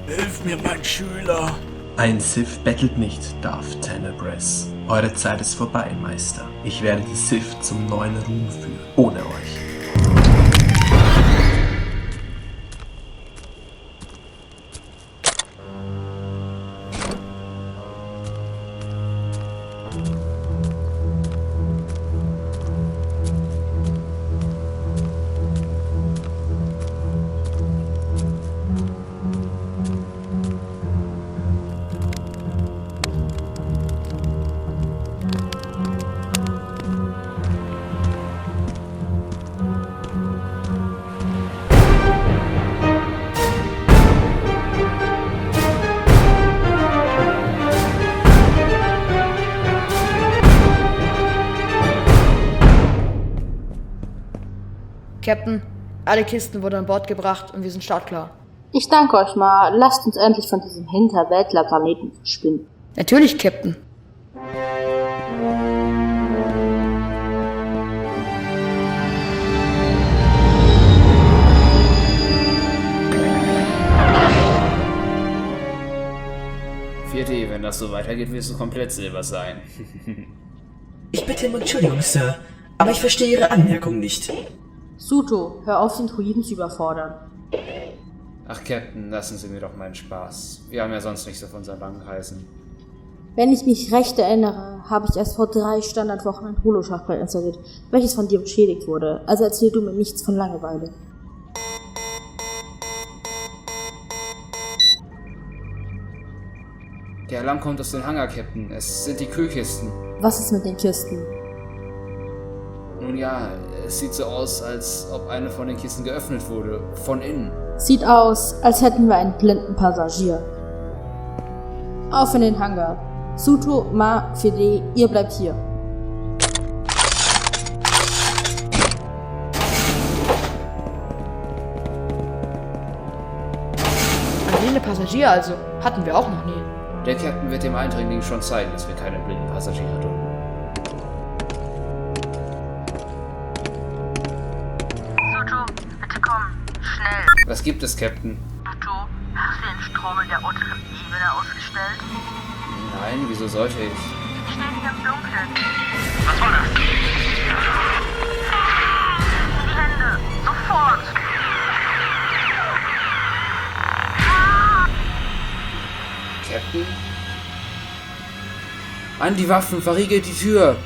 Hilf mir, mein Schüler! Ein Sith bettelt nicht, Darth Tenebrous. Eure Zeit ist vorbei, Meister. Ich werde die Sith zum neuen Ruhm führen, ohne euch. Captain, alle Kisten wurden an Bord gebracht und wir sind startklar. Ich danke euch mal. Lasst uns endlich von diesem Hinterwäldlerplaneten verschwinden. Natürlich, Captain. Vierte, wenn das so weitergeht, wirst du komplett Silber sein. Ich bitte um Entschuldigung, Sir, aber ich verstehe Ihre Anmerkung nicht. Suto, hör auf, den Druiden zu überfordern. Ach, Captain, lassen Sie mir doch meinen Spaß. Wir haben ja sonst nichts auf unseren Langreisen. Wenn ich mich recht erinnere, habe ich erst vor 3 Standardwochen ein Holo-Schachbrett installiert, welches von dir beschädigt wurde. Also erzähl du mir nichts von Langeweile. Der Alarm kommt aus dem Hangar, Captain. Es sind die Kühlkisten. Was ist mit den Kisten? Nun ja, es sieht so aus, als ob eine von den Kisten geöffnet wurde. Von innen. Sieht aus, als hätten wir einen blinden Passagier. Auf in den Hangar. Suto, Ma, Fede, ihr bleibt hier. Ein blinder Passagier also. Hatten wir auch noch nie. Der Captain wird dem Eindringling schon zeigen, dass wir keine blinden Passagiere dulden. Suto, bitte komm. Schnell. Was gibt es, Captain? Suto, hast du den Strom in der unteren Ebene ausgestellt? Nein, wieso sollte ich? stehen hier im Dunkeln. Was war das? Die Hände, sofort! Captain? An die Waffen, verriegelt die Tür!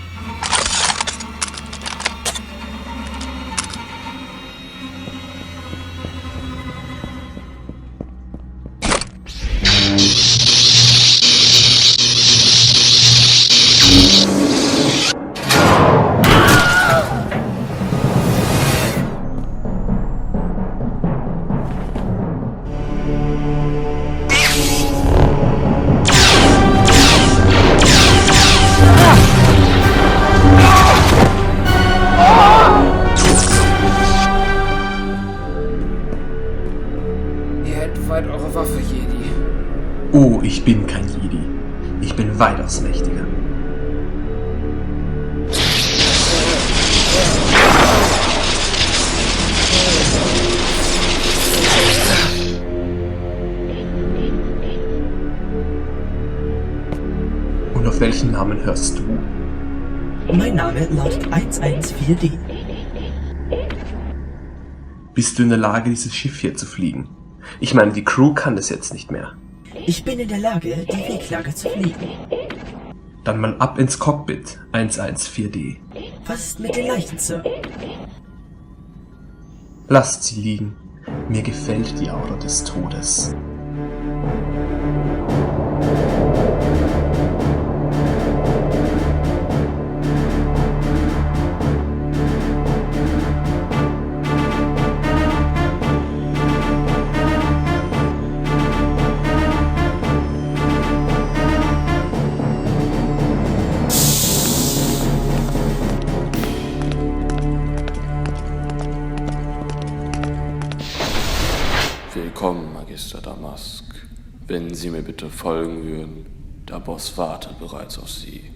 Weit eure Waffe, Jedi. Oh, ich bin kein Jedi. Ich bin weitaus mächtiger. Und auf welchen Namen hörst du? Mein Name lautet 114D. Bist du in der Lage, dieses Schiff hier zu fliegen? Ich meine, die Crew kann das jetzt nicht mehr. Ich bin in der Lage, die Weglager zu fliegen. Dann mal ab ins Cockpit, 114D. Was ist mit den Leichen, Sir? Lasst sie liegen. Mir gefällt die Aura des Todes. Willkommen, Magister Damask. Wenn Sie mir bitte folgen würden, der Boss wartet bereits auf Sie.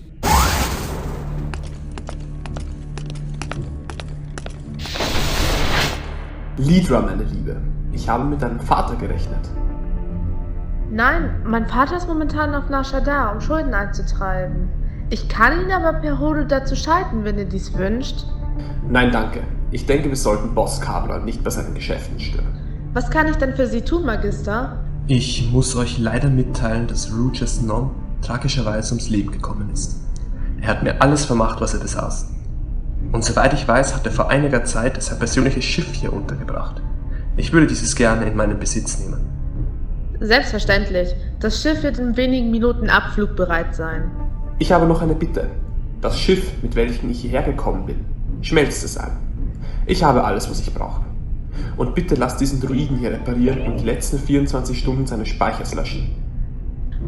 Lidra, meine Liebe, ich habe mit deinem Vater gerechnet. Nein, mein Vater ist momentan auf Nar Shaddaa, um Schulden einzutreiben. Ich kann ihn aber per Holo dazu schalten, wenn ihr dies wünscht. Nein, danke. Ich denke, wir sollten Boss Kabler nicht bei seinen Geschäften stören. Was kann ich denn für Sie tun, Magister? Ich muss euch leider mitteilen, dass Rujas Non tragischerweise ums Leben gekommen ist. Er hat mir alles vermacht, was er besaß. Und soweit ich weiß, hat er vor einiger Zeit sein persönliches Schiff hier untergebracht. Ich würde dieses gerne in meinen Besitz nehmen. Selbstverständlich. Das Schiff wird in wenigen Minuten abflugbereit sein. Ich habe noch eine Bitte. Das Schiff, mit welchem ich hierher gekommen bin, schmelzt es ein. Ich habe alles, was ich brauche. Und bitte lasst diesen Druiden hier reparieren und die letzten 24 Stunden seines Speichers löschen.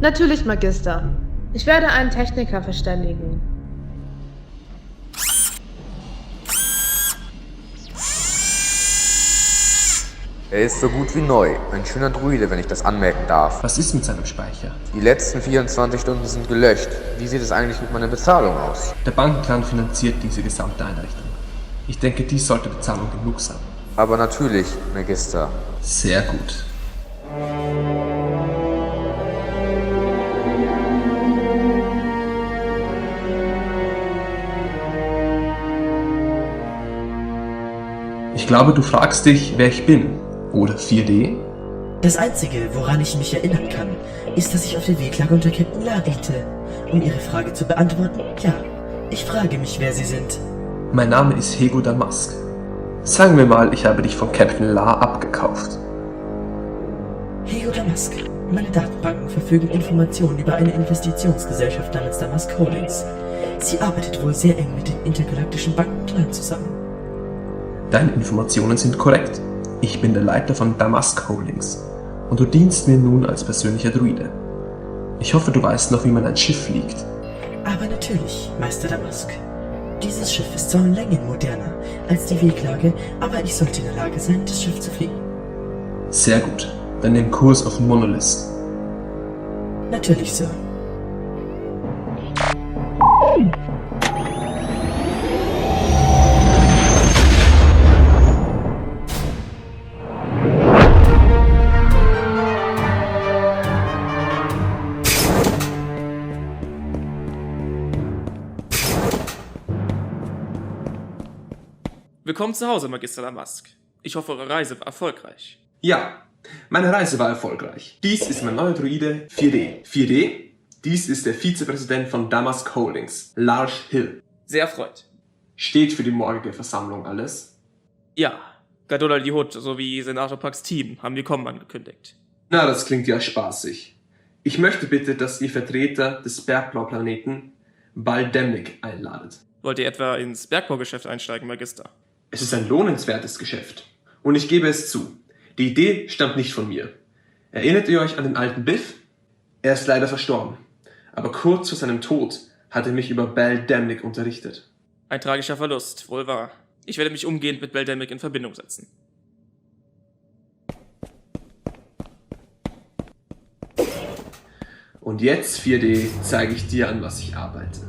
Natürlich, Magister. Ich werde einen Techniker verständigen. Er ist so gut wie neu. Ein schöner Druide, wenn ich das anmerken darf. Was ist mit seinem Speicher? Die letzten 24 Stunden sind gelöscht. Wie sieht es eigentlich mit meiner Bezahlung aus? Der Bankenclan finanziert diese gesamte Einrichtung. Ich denke, dies sollte Bezahlung genug sein. Aber natürlich, Magister. Sehr gut. Ich glaube, du fragst dich, wer ich bin. Oder 4D? Das Einzige, woran ich mich erinnern kann, ist, dass ich auf der Weglager unter Captain La diente. Um Ihre Frage zu beantworten, ja. Ich frage mich, wer Sie sind. Mein Name ist Hego Damask. Sagen wir mal, ich habe dich von Captain La abgekauft. Hego Damask. Meine Datenbanken verfügen Informationen über eine Investitionsgesellschaft namens Damask Holdings. Sie arbeitet wohl sehr eng mit dem intergalaktischen Bankenclan zusammen. Deine Informationen sind korrekt. Ich bin der Leiter von Damask Holdings. Und du dienst mir nun als persönlicher Druide. Ich hoffe, du weißt noch, wie man ein Schiff fliegt. Aber natürlich, Meister Damask. Dieses Schiff ist zwar um Längen moderner als die Weglage, aber ich sollte in der Lage sein, das Schiff zu fliegen. Sehr gut. Dann nimm Kurs auf Monolith. Natürlich, Sir. Willkommen zu Hause, Magister Damask. Ich hoffe, eure Reise war erfolgreich. Ja, meine Reise war erfolgreich. Dies ist mein neuer Druide 4D. 4D, dies ist der Vizepräsident von Damask Holdings, Lars Hill. Sehr erfreut. Steht für die morgige Versammlung alles? Ja, Gadola Lihut sowie Senator Pax Team haben die Kommen angekündigt. Na, das klingt ja spaßig. Ich möchte bitte, dass ihr Vertreter des Bergbauplaneten Baldemnik einladet. Wollt ihr etwa ins Bergbaugeschäft einsteigen, Magister? Es ist ein lohnenswertes Geschäft. Und ich gebe es zu. Die Idee stammt nicht von mir. Erinnert ihr euch an den alten Biff? Er ist leider verstorben. Aber kurz vor seinem Tod hat er mich über Baldemnik unterrichtet. Ein tragischer Verlust, wohl wahr. Ich werde mich umgehend mit Baldemnik in Verbindung setzen. Und jetzt, 4D, zeige ich dir, an was ich arbeite.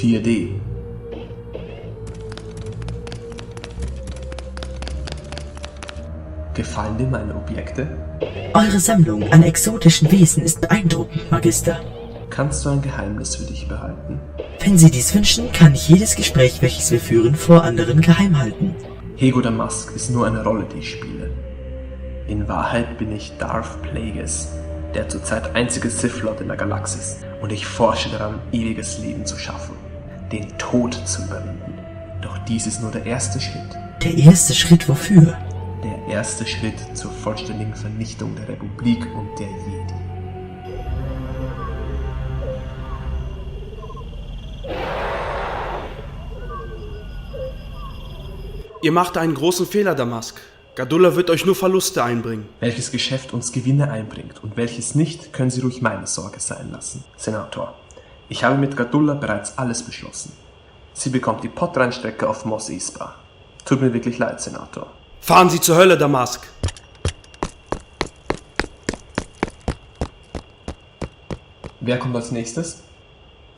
(4D) Gefallen dir meine Objekte? Eure Sammlung an exotischen Wesen ist beeindruckend, Magister. Kannst du ein Geheimnis für dich behalten? Wenn Sie dies wünschen, kann ich jedes Gespräch, welches wir führen, vor anderen geheim halten. Hego Damask ist nur eine Rolle, die ich spiele. In Wahrheit bin ich Darth Plagueis, der zurzeit einzige Sith Lord in der Galaxis. Und ich forsche daran, ewiges Leben zu schaffen, den Tod zu überwinden. Doch dies ist nur der erste Schritt. Der erste Schritt wofür? Der erste Schritt zur vollständigen Vernichtung der Republik und der Jedi. Ihr macht einen großen Fehler, Damask. Gadola wird euch nur Verluste einbringen. Welches Geschäft uns Gewinne einbringt und welches nicht, können Sie ruhig meine Sorge sein lassen. Senator, ich habe mit Gadola bereits alles beschlossen. Sie bekommt die Potreinstrecke auf Mos Espa. Tut mir wirklich leid, Senator. Fahren Sie zur Hölle, Damask. Wer kommt als nächstes?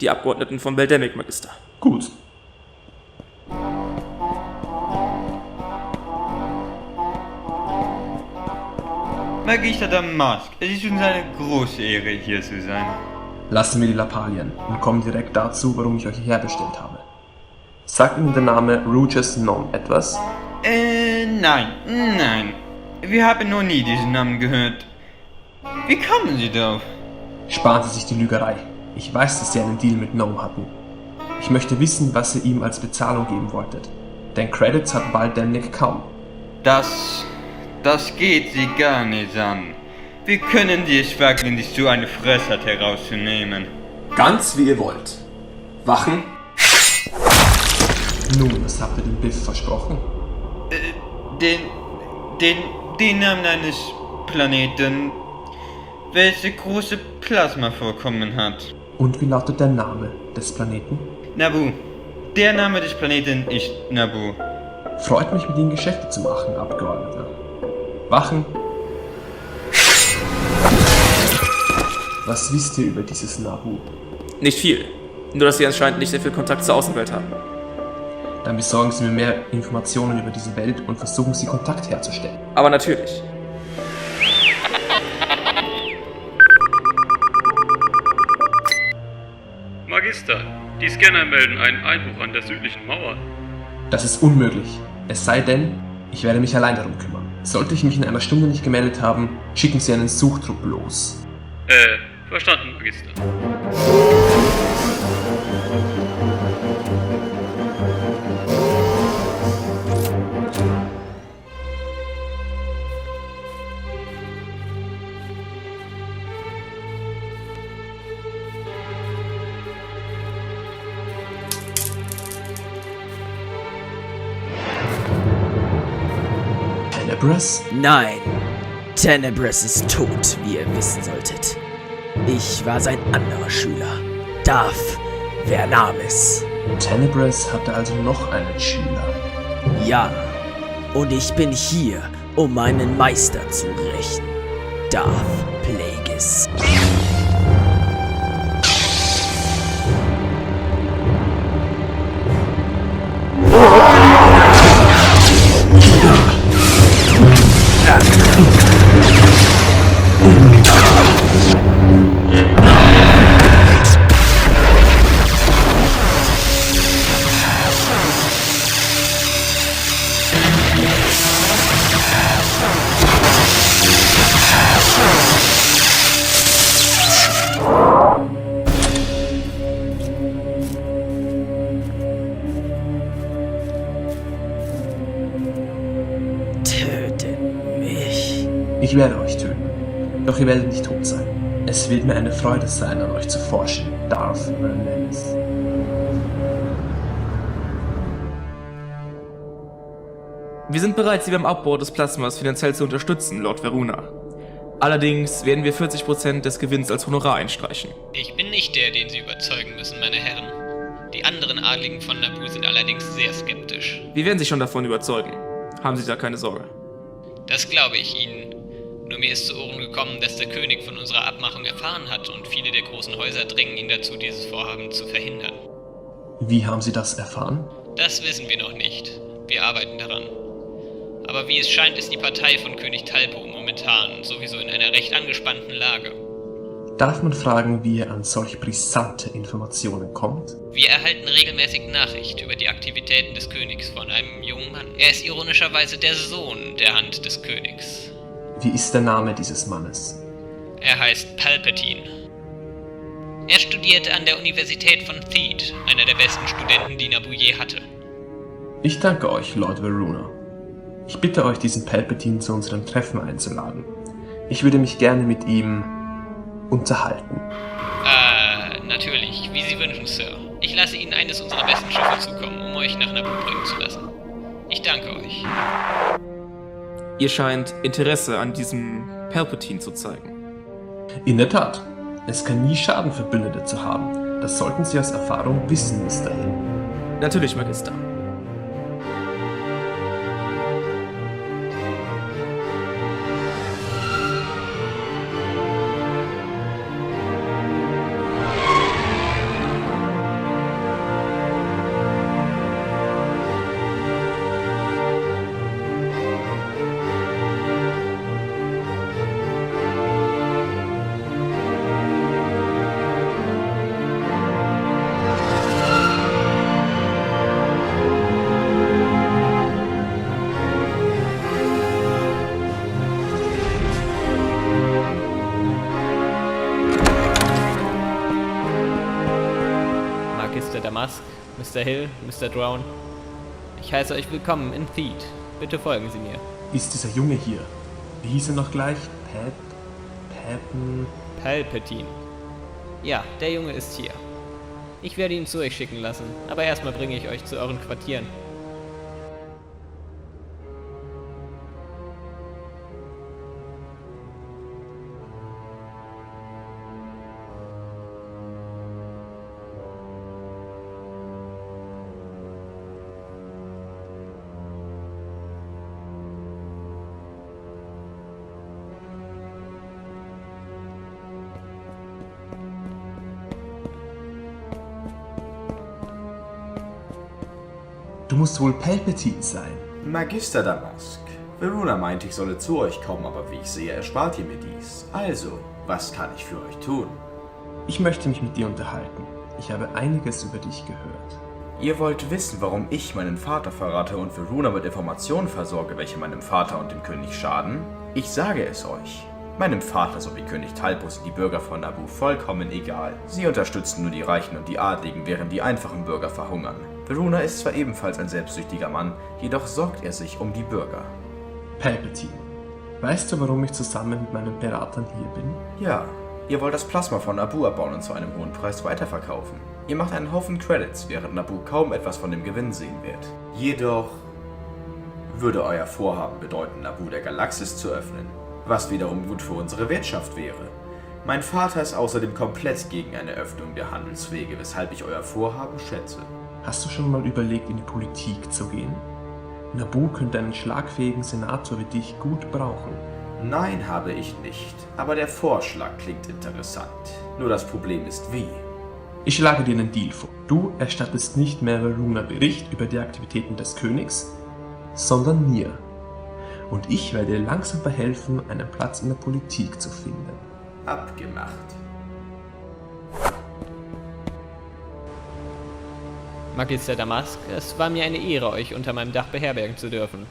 Die Abgeordneten von Baldemnik, Magister. Gut. Magister Damask, es ist uns eine große Ehre, hier zu sein. Lassen wir die Lappalien und kommen direkt dazu, warum ich euch hierher bestellt habe. Sagt Ihnen der Name Ruges Nom etwas? Nein. Wir haben noch nie diesen Namen gehört. Wie kamen Sie darauf? Sparen Sie sich die Lügerei. Ich weiß, dass Sie einen Deal mit Nom hatten. Ich möchte wissen, was ihr ihm als Bezahlung geben wolltet. Denn Credits hat Baldemnik kaum. Das geht Sie gar nicht an. Wir können dir es wagen, dich zu einer Fressart herauszunehmen. Ganz wie ihr wollt. Wachen? Nun, was habt ihr dem Biff versprochen? Den Namen eines Planeten, welcher große Plasmavorkommen hat. Und wie lautet der Name des Planeten? Naboo. Der Name des Planeten ist Naboo. Freut mich, mit Ihnen Geschäfte zu machen, Abgeordneter. Wachen! Was wisst ihr über dieses Naboo? Nicht viel. Nur, dass sie anscheinend nicht sehr viel Kontakt zur Außenwelt haben. Dann besorgen Sie mir mehr Informationen über diese Welt und versuchen Sie Kontakt herzustellen. Aber natürlich. Magister, die Scanner melden einen Einbruch an der südlichen Mauer. Das ist unmöglich. Es sei denn, ich werde mich allein darum kümmern. Sollte ich mich in einer Stunde nicht gemeldet haben, schicken Sie einen Suchtrupp los. Verstanden, Magister. Tenebris? Nein, Tenebris ist tot, wie ihr wissen solltet. Ich war sein anderer Schüler, Darth Vernamis. Tenebris hatte also noch einen Schüler. Ja, und ich bin hier, um meinen Meister zu rächen, Darth Plagueis. Ich werde euch töten. Doch ihr werdet nicht tot sein. Es wird mir eine Freude sein, an euch zu forschen, Darth Vernelis. Wir sind bereit, Sie beim Abbau des Plasmas finanziell zu unterstützen, Lord Veruna. Allerdings werden wir 40% des Gewinns als Honorar einstreichen. Ich bin nicht der, den Sie überzeugen müssen, meine Herren. Die anderen Adligen von Naboo sind allerdings sehr skeptisch. Wir werden Sie schon davon überzeugen. Haben Sie da keine Sorge. Das glaube ich Ihnen. Nur mir ist zu Ohren gekommen, dass der König von unserer Abmachung erfahren hat und viele der großen Häuser drängen ihn dazu, dieses Vorhaben zu verhindern. Wie haben Sie das erfahren? Das wissen wir noch nicht. Wir arbeiten daran. Aber wie es scheint, ist die Partei von König Talpo momentan sowieso in einer recht angespannten Lage. Darf man fragen, wie ihr an solch brisante Informationen kommt? Wir erhalten regelmäßig Nachricht über die Aktivitäten des Königs von einem jungen Mann. Er ist ironischerweise der Sohn der Hand des Königs. Wie ist der Name dieses Mannes? Er heißt Palpatine. Er studierte an der Universität von Theed, einer der besten Studenten, die Naboo je hatte. Ich danke euch, Lord Veruna. Ich bitte euch, diesen Palpatine zu unserem Treffen einzuladen. Ich würde mich gerne mit ihm unterhalten. Natürlich, wie Sie wünschen, Sir. Ich lasse Ihnen eines unserer besten Schiffe zukommen, um euch nach Naboo bringen zu lassen. Ich danke euch. Ihr scheint Interesse an diesem Palpatine zu zeigen. In der Tat. Es kann nie schaden, Verbündete zu haben. Das sollten Sie aus Erfahrung wissen, Mr. Hill. Natürlich, Magister. Damask, Mr. Hill, Mr. Drown. Ich heiße euch willkommen in Theed. Bitte folgen Sie mir. Ist dieser Junge hier? Wie hieß er noch gleich? Palpatine. Ja, der Junge ist hier. Ich werde ihn zu euch schicken lassen, aber erstmal bringe ich euch zu euren Quartieren. Du musst wohl Palpatine sein. Magister Damask. Veruna meinte, ich solle zu euch kommen, aber wie ich sehe, erspart ihr mir dies. Also, was kann ich für euch tun? Ich möchte mich mit dir unterhalten. Ich habe einiges über dich gehört. Ihr wollt wissen, warum ich meinen Vater verrate und Veruna mit Informationen versorge, welche meinem Vater und dem König schaden? Ich sage es euch. Meinem Vater sowie König Talpo sind die Bürger von Naboo vollkommen egal. Sie unterstützen nur die Reichen und die Adligen, während die einfachen Bürger verhungern. Veruna ist zwar ebenfalls ein selbstsüchtiger Mann, jedoch sorgt er sich um die Bürger. Palpatine, weißt du, warum ich zusammen mit meinen Beratern hier bin? Ja, ihr wollt das Plasma von Naboo abbauen und zu einem hohen Preis weiterverkaufen. Ihr macht einen Haufen Credits, während Naboo kaum etwas von dem Gewinn sehen wird. Jedoch würde euer Vorhaben bedeuten, Naboo der Galaxis zu öffnen, was wiederum gut für unsere Wirtschaft wäre. Mein Vater ist außerdem komplett gegen eine Öffnung der Handelswege, weshalb ich euer Vorhaben schätze. Hast du schon mal überlegt, in die Politik zu gehen? Naboo könnte einen schlagfähigen Senator wie dich gut brauchen. Nein, habe ich nicht. Aber der Vorschlag klingt interessant. Nur das Problem ist wie. Ich schlage dir einen Deal vor. Du erstattest nicht mehr Veruna Bericht über die Aktivitäten des Königs, sondern mir. Und ich werde dir langsam verhelfen, einen Platz in der Politik zu finden. Abgemacht. Magister Damask, es war mir eine Ehre, euch unter meinem Dach beherbergen zu dürfen.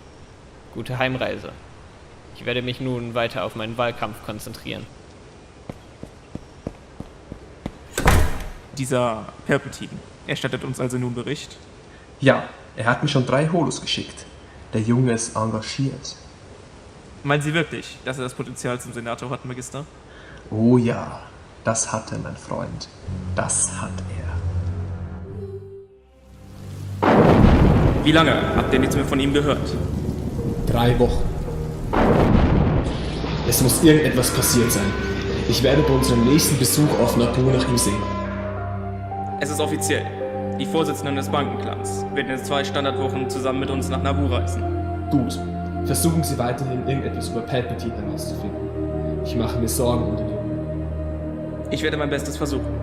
Gute Heimreise. Ich werde mich nun weiter auf meinen Wahlkampf konzentrieren. Dieser Palpatine erstattet uns also nun Bericht? Ja, er hat mir schon 3 Holos geschickt. Der Junge ist engagiert. Meinen Sie wirklich, dass er das Potenzial zum Senator hat, Magister? Oh ja, das hat er, mein Freund. Das hat er. Wie lange habt ihr nichts mehr von ihm gehört? 3 Wochen. Es muss irgendetwas passiert sein. Ich werde bei unserem nächsten Besuch auf Naboo nach ihm sehen. Es ist offiziell. Die Vorsitzenden des Bankenclans werden in 2 Standardwochen zusammen mit uns nach Naboo reisen. Gut. Versuchen Sie weiterhin irgendetwas über Palpatine herauszufinden. Ich mache mir Sorgen um den Jungen. Ich werde mein Bestes versuchen.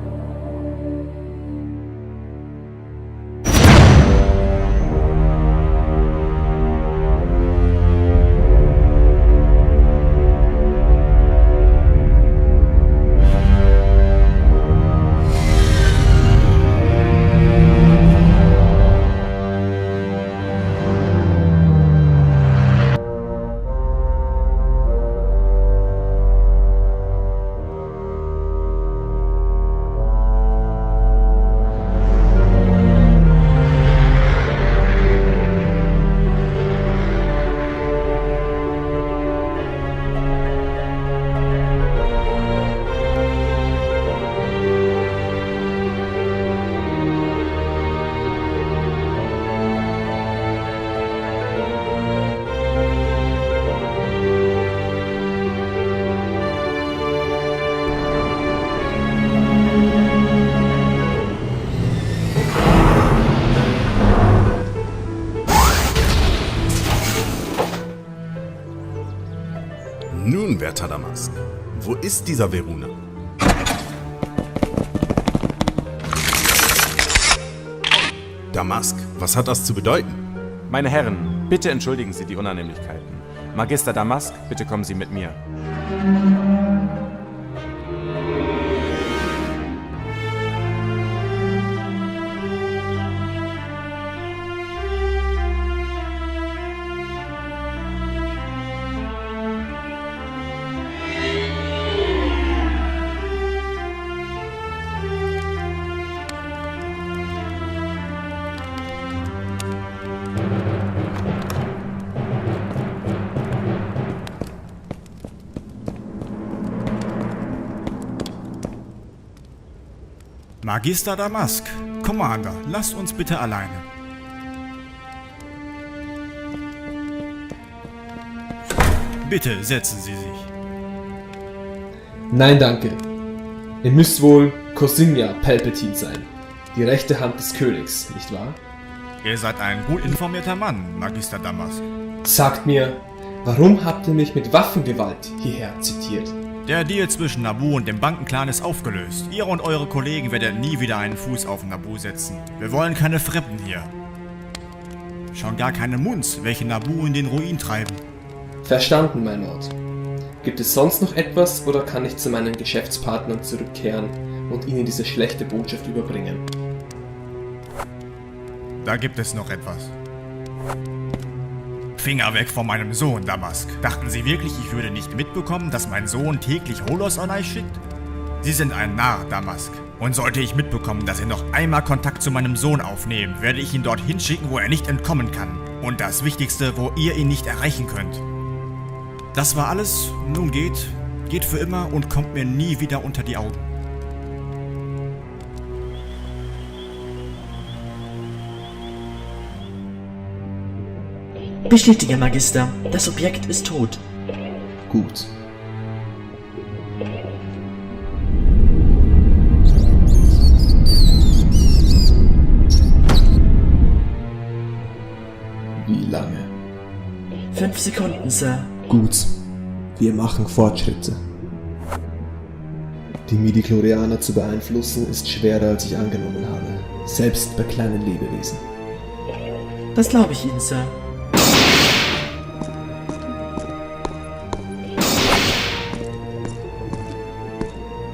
Nun, werter Damask, wo ist dieser Veruna? Damask, was hat das zu bedeuten? Meine Herren, bitte entschuldigen Sie die Unannehmlichkeiten. Magister Damask, bitte kommen Sie mit mir. Magister Damask, Commander, lasst uns bitte alleine. Bitte setzen Sie sich. Nein, danke. Ihr müsst wohl Kosinja Palpatine sein. Die rechte Hand des Königs, nicht wahr? Ihr seid ein gut informierter Mann, Magister Damask. Sagt mir, warum habt ihr mich mit Waffengewalt hierher zitiert? Der Deal zwischen Naboo und dem Bankenclan ist aufgelöst. Ihr und eure Kollegen werden nie wieder einen Fuß auf Naboo setzen. Wir wollen keine Fremden hier. Schon gar keine Muns, welche Naboo in den Ruin treiben. Verstanden, mein Lord. Gibt es sonst noch etwas oder kann ich zu meinen Geschäftspartnern zurückkehren und ihnen diese schlechte Botschaft überbringen? Da gibt es noch etwas. Finger weg von meinem Sohn, Damask. Dachten Sie wirklich, ich würde nicht mitbekommen, dass mein Sohn täglich Holos an euch schickt? Sie sind ein Narr, Damask. Und sollte ich mitbekommen, dass Sie noch einmal Kontakt zu meinem Sohn aufnehmen, werde ich ihn dorthin schicken, wo er nicht entkommen kann. Und das Wichtigste, wo ihr ihn nicht erreichen könnt. Das war alles. Nun geht für immer und kommt mir nie wieder unter die Augen. Bestätige, Magister. Das Objekt ist tot. Gut. Wie lange? 5 Sekunden, Sir. Gut. Wir machen Fortschritte. Die Midi-Chlorianer zu beeinflussen ist schwerer, als ich angenommen habe. Selbst bei kleinen Lebewesen. Das glaube ich Ihnen, Sir.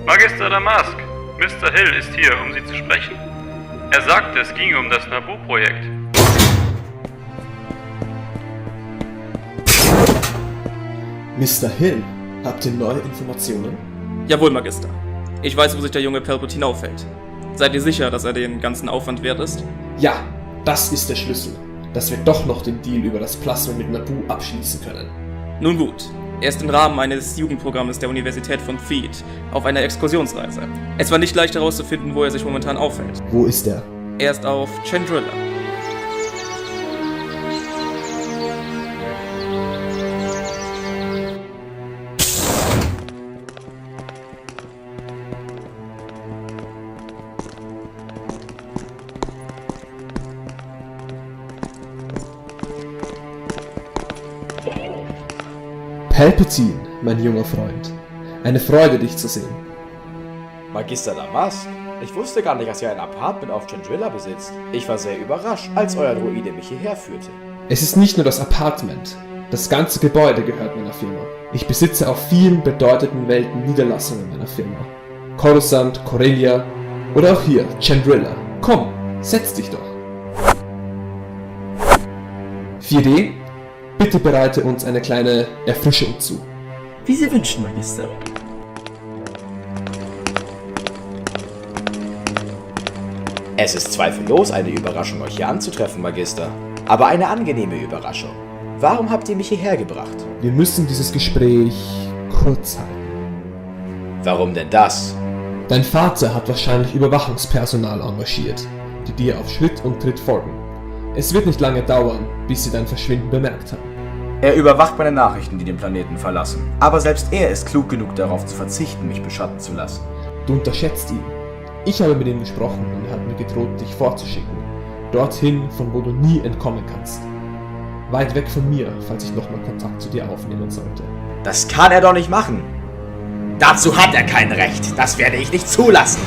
Magister Damask, Mr. Hill ist hier, um Sie zu sprechen. Er sagte, es ginge um das Naboo-Projekt. Mr. Hill, habt ihr neue Informationen? Jawohl, Magister. Ich weiß, wo sich der junge Palpatine aufhält. Seid ihr sicher, dass er den ganzen Aufwand wert ist? Ja, das ist der Schlüssel. Dass wir doch noch den Deal über das Plasma mit Naboo abschließen können. Nun gut, er ist im Rahmen eines Jugendprogramms der Universität von Theed auf einer Exkursionsreise. Es war nicht leicht herauszufinden, wo er sich momentan aufhält. Wo ist er? Er ist auf Chandrilla. Palpatine, mein junger Freund. Eine Freude, dich zu sehen. Magister Damask, ich wusste gar nicht, dass ihr ein Apartment auf Chandrilla besitzt. Ich war sehr überrascht, als euer Droide mich hierher führte. Es ist nicht nur das Apartment. Das ganze Gebäude gehört meiner Firma. Ich besitze auf vielen bedeutenden Welten Niederlassungen meiner Firma. Coruscant, Corellia oder auch hier, Chandrilla. Komm, setz dich doch. 4D, bitte bereite uns eine kleine Erfrischung zu. Wie Sie wünschen, Magister. Es ist zweifellos eine Überraschung, euch hier anzutreffen, Magister. Aber eine angenehme Überraschung. Warum habt ihr mich hierher gebracht? Wir müssen dieses Gespräch kurz halten. Warum denn das? Dein Vater hat wahrscheinlich Überwachungspersonal engagiert, die dir auf Schritt und Tritt folgen. Es wird nicht lange dauern, bis sie dein Verschwinden bemerkt haben. Er überwacht meine Nachrichten, die den Planeten verlassen. Aber selbst er ist klug genug darauf zu verzichten, mich beschatten zu lassen. Du unterschätzt ihn. Ich habe mit ihm gesprochen und er hat mir gedroht, dich vorzuschicken. Dorthin, von wo du nie entkommen kannst. Weit weg von mir, falls ich nochmal Kontakt zu dir aufnehmen sollte. Das kann er doch nicht machen. Dazu hat er kein Recht. Das werde ich nicht zulassen.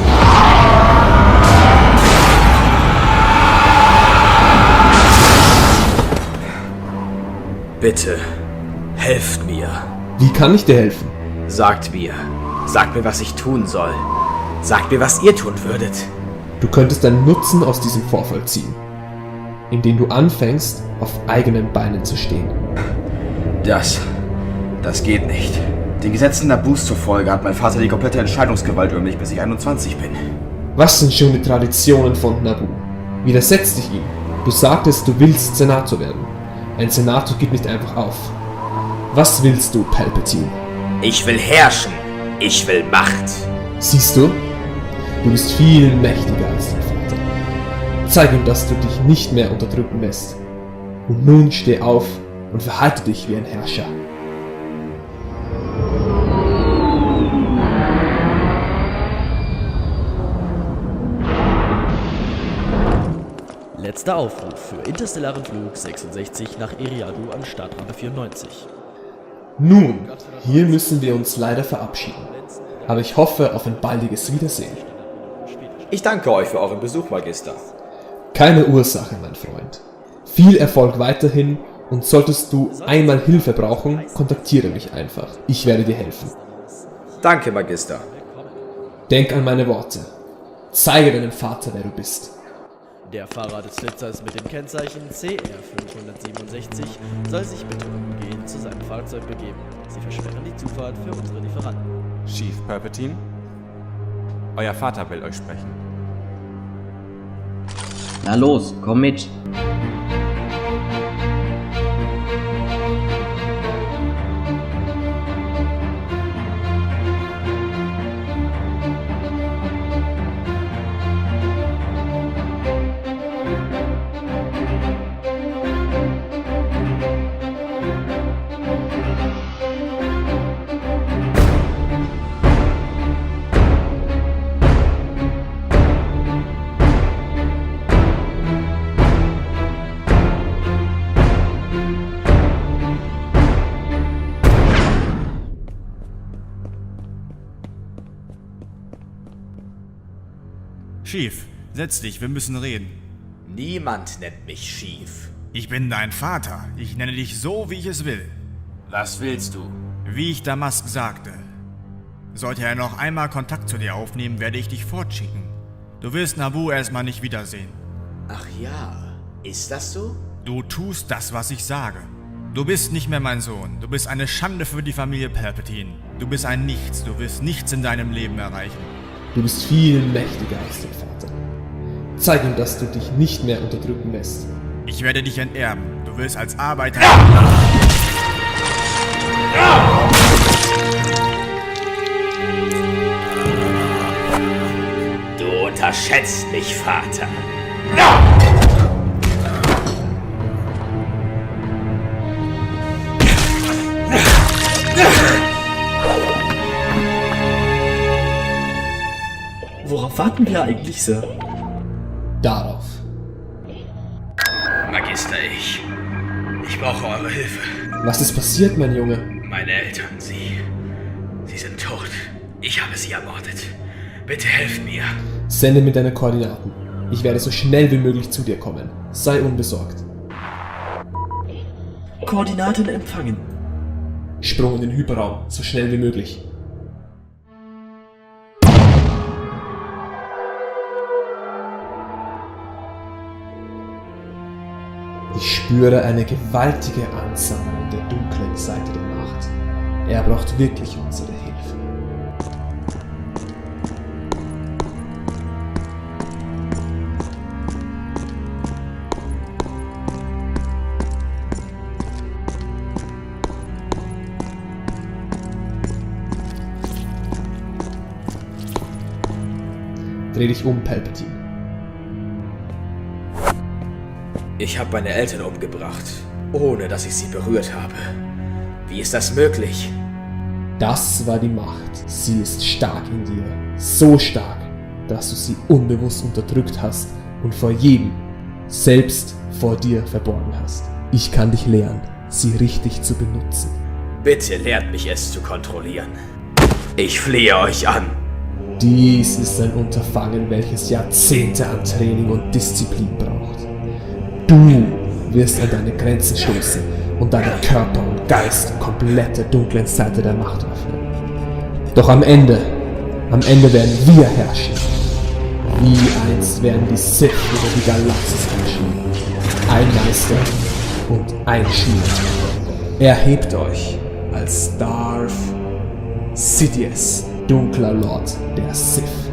Bitte, helft mir. Wie kann ich dir helfen? Sagt mir, was ich tun soll. Sagt mir, was ihr tun würdet. Du könntest einen Nutzen aus diesem Vorfall ziehen, indem du anfängst, auf eigenen Beinen zu stehen. Das geht nicht. Den Gesetzen Nabus zufolge hat mein Vater die komplette Entscheidungsgewalt über mich, bis ich 21 bin. Was sind schon die Traditionen von Naboo? Widersetz dich ihm. Du sagtest, du willst Senator werden. Ein Senator gibt nicht einfach auf. Was willst du, Palpatine? Ich will herrschen. Ich will Macht. Siehst du? Du bist viel mächtiger als dein Vater. Zeig ihm, dass du dich nicht mehr unterdrücken lässt. Und nun steh auf und verhalte dich wie ein Herrscher. Letzter Aufruf für interstellaren Flug 66 nach Eriadu an Startrampe 94. Nun, hier müssen wir uns leider verabschieden. Aber ich hoffe auf ein baldiges Wiedersehen. Ich danke euch für euren Besuch, Magister. Keine Ursache, mein Freund. Viel Erfolg weiterhin und solltest du einmal Hilfe brauchen, kontaktiere mich einfach. Ich werde dir helfen. Danke, Magister. Denk an meine Worte. Zeige deinem Vater, wer du bist. Der Fahrer des Flitzers mit dem Kennzeichen CR567 soll sich bitte umgehend zu seinem Fahrzeug begeben. Sie versperren die Zufahrt für unsere Lieferanten. Chief Palpatine? Euer Vater will euch sprechen. Na los, komm mit. Chief, setz dich, wir müssen reden. Niemand nennt mich Chief. Ich bin dein Vater. Ich nenne dich so, wie ich es will. Was willst du? Wie ich Damask sagte. Sollte er noch einmal Kontakt zu dir aufnehmen, werde ich dich fortschicken. Du wirst Naboo erstmal nicht wiedersehen. Ach ja, ist das so? Du tust das, was ich sage. Du bist nicht mehr mein Sohn. Du bist eine Schande für die Familie Palpatine. Du bist ein Nichts. Du wirst nichts in deinem Leben erreichen. Du bist viel mächtiger als dein Vater. Zeig ihm, dass du dich nicht mehr unterdrücken lässt. Ich werde dich enterben. Du wirst als Arbeiter... Du unterschätzt mich, Vater. Worauf warten wir eigentlich, Sir? Darauf. Magister, ich brauche eure Hilfe. Was ist passiert, mein Junge? Meine Eltern, sie sind tot. Ich habe sie ermordet. Bitte helft mir. Sende mir deine Koordinaten. Ich werde so schnell wie möglich zu dir kommen. Sei unbesorgt. Koordinaten empfangen. Sprung in den Hyperraum, so schnell wie möglich. Ich spüre eine gewaltige Ansammlung der dunklen Seite der Macht. Er braucht wirklich unsere Hilfe. Dreh dich um, Palpatine. Ich habe meine Eltern umgebracht, ohne dass ich sie berührt habe. Wie ist das möglich? Das war die Macht. Sie ist stark in dir. So stark, dass du sie unbewusst unterdrückt hast und vor jedem, selbst vor dir, verborgen hast. Ich kann dich lehren, sie richtig zu benutzen. Bitte lehrt mich es zu kontrollieren. Ich flehe euch an. Dies ist ein Unterfangen, welches Jahrzehnte an Training und Disziplin braucht. Du wirst an deine Grenzen stoßen und deinen Körper und Geist komplett der dunklen Seite der Macht öffnen. Doch am Ende werden wir herrschen. Wie einst werden die Sith über die Galaxis herrschen. Ein Meister und ein Schüler. Erhebt euch als Darth Sidious, dunkler Lord der Sith.